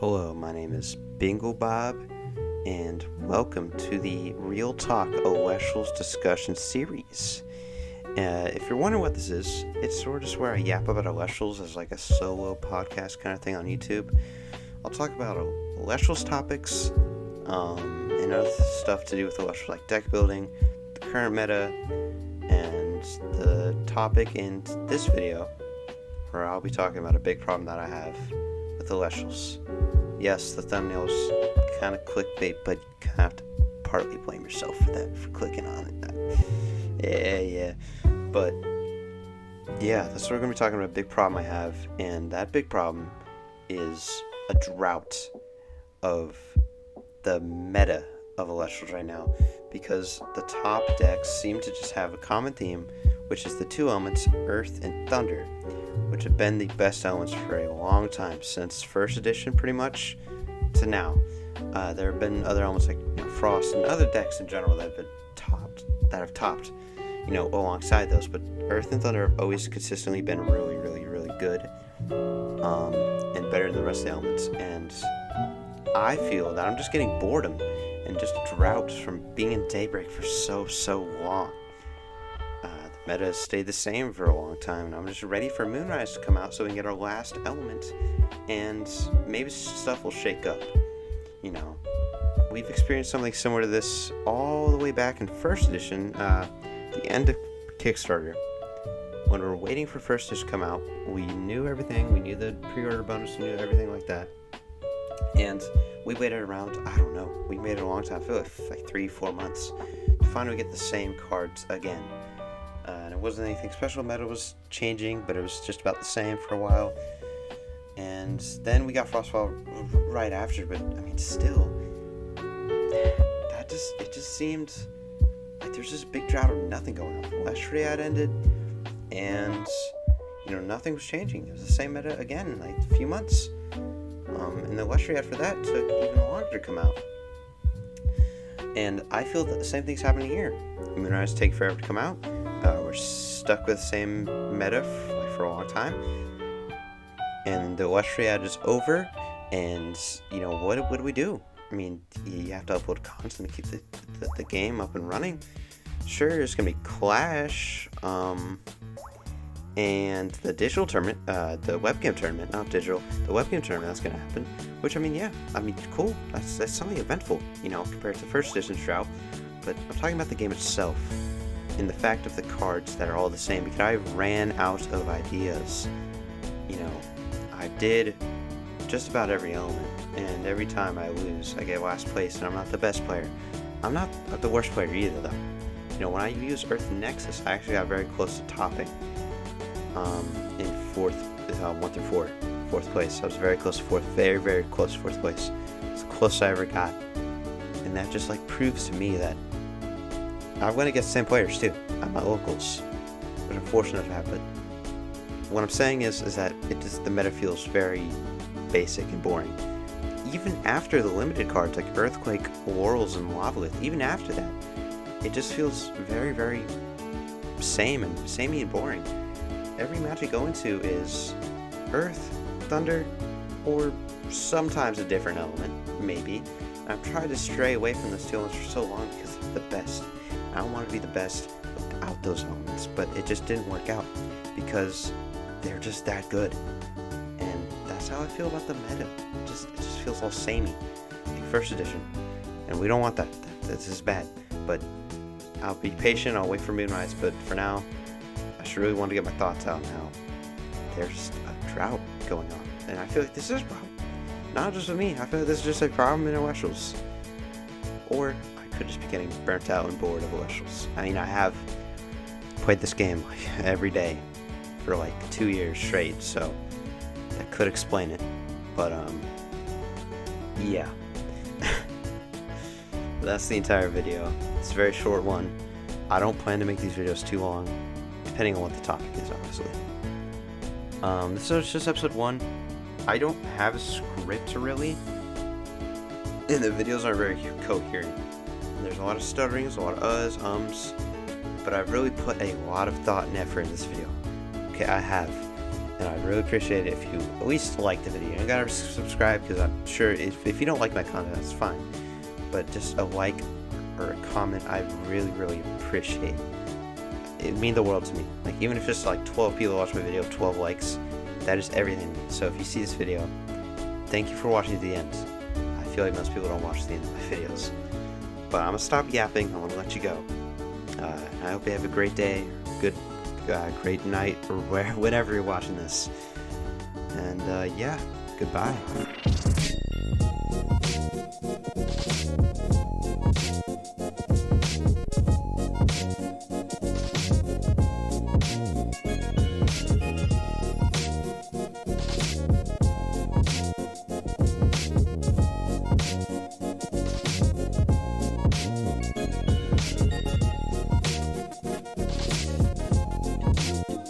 Hello, my name is Bingle Bob, and welcome to the Real Talk Elestrals discussion series. If you're wondering what this is, it's sort of just where I yap about Elestrals as like a solo podcast kind of thing on YouTube. I'll talk about Elestrals topics, and other stuff to do with Elestrals, like deck building, the current meta, and the topic in this video, where I'll be talking about a big problem that I have with Elestrals. Yes, the thumbnail's kind of clickbait, but you kind of have to partly blame yourself for that, for clicking on it. Yeah. But, yeah, that's what we're going to be talking about, a big problem I have, and that big problem is a drought of the meta of Elestrals right now, because the top decks seem to just have a common theme, which is the two elements, Earth and Thunder, which have been the best elements for a long time, since first edition pretty much to now. There have been other elements like Frost and other decks in general that have topped, alongside those, but Earth and Thunder have always consistently been really, really, really good, and better than the rest of the elements. And I feel that I'm just getting boredom and just drought from being in Daybreak for so long. The meta has stayed the same for a long time, and I'm just ready for Moonrise to come out so we can get our last element, and maybe stuff will shake up. We've experienced something similar to this all the way back in first edition, the end of Kickstarter. When we were waiting for first edition to come out, we knew everything, we knew the pre-order bonus, we knew everything like that, and we waited around, we made it a long time, I feel like 3-4 months, to finally get the same cards again. And it wasn't anything special, meta was changing, but it was just about the same for a while. And then we got Frostfall right after, but still, it just seemed like there's this big drought of nothing going on. Leshri had ended, and nothing was changing. It was the same meta again in like a few months. And the Leshri for that took even longer to come out. And I feel that the same thing's happening here. Moonrise take forever to come out. We're stuck with the same meta for a long time. And the Elestriad is over, and what do we do? You have to upload content to keep the game up and running. Sure, there's gonna be Clash, and the digital tournament, the webcam tournament, not digital, the webcam tournament, that's gonna happen. Which cool. That's something eventful, compared to first edition drought. But I'm talking about the game itself, and the fact of the cards that are all the same, because I ran out of ideas. I did just about every element, and every time I lose, I get last place, and I'm not the best player. I'm not the worst player either, though. When I used Earth Nexus, I actually got very close to topping, in fourth place. I was very close to fourth, very, very close to fourth place. It's the closest I ever got, and that just proves to me that I'm going to get the same players too at my locals, which I'm fortunate to have. But what I'm saying is that the meta feels very basic and boring. Even after the limited cards like Earthquake, Laurels, and Lavalith, even after that, it just feels very, very samey and boring. Every match I go into is Earth, Thunder, or sometimes a different element, maybe. I've tried to stray away from those two elements for so long because they're the best. I don't want to be the best without those elements, but it just didn't work out because they're just that good. And that's how I feel about the meta. It just feels all samey, like first edition. And we don't want that. This is bad. But I'll be patient, I'll wait for Moonrise, but for now, I should really want to get my thoughts out now. There's a drought going on, and I feel like this is a problem. Not just with me, I feel like this is just a problem in Elestrals. Or I could just be getting burnt out and bored of Elestrals. I have played this game every day for 2 years straight, so that could explain it. But yeah. That's the entire video. It's a very short one. I don't plan to make these videos too long, depending on what the topic is, obviously. This is just episode 1. I don't have a script really, and the videos are very coherent. There's a lot of stutterings, a lot of uhs, ums, but I've really put a lot of thought and effort in this video. Okay, I have. And I'd really appreciate it if you at least like the video. You don't gotta subscribe, because I'm sure if you don't like my content, that's fine. But just a like or a comment, I really, really appreciate. It means the world to me. Like, even if just like 12 people watch my video, 12 likes, that is everything to me. So if you see this video, thank you for watching to the end. I feel like most people don't watch the end of my videos. But I'm gonna stop yapping. I want to let you go. I hope you have a great day, great night, or whenever you're watching this. And yeah, goodbye.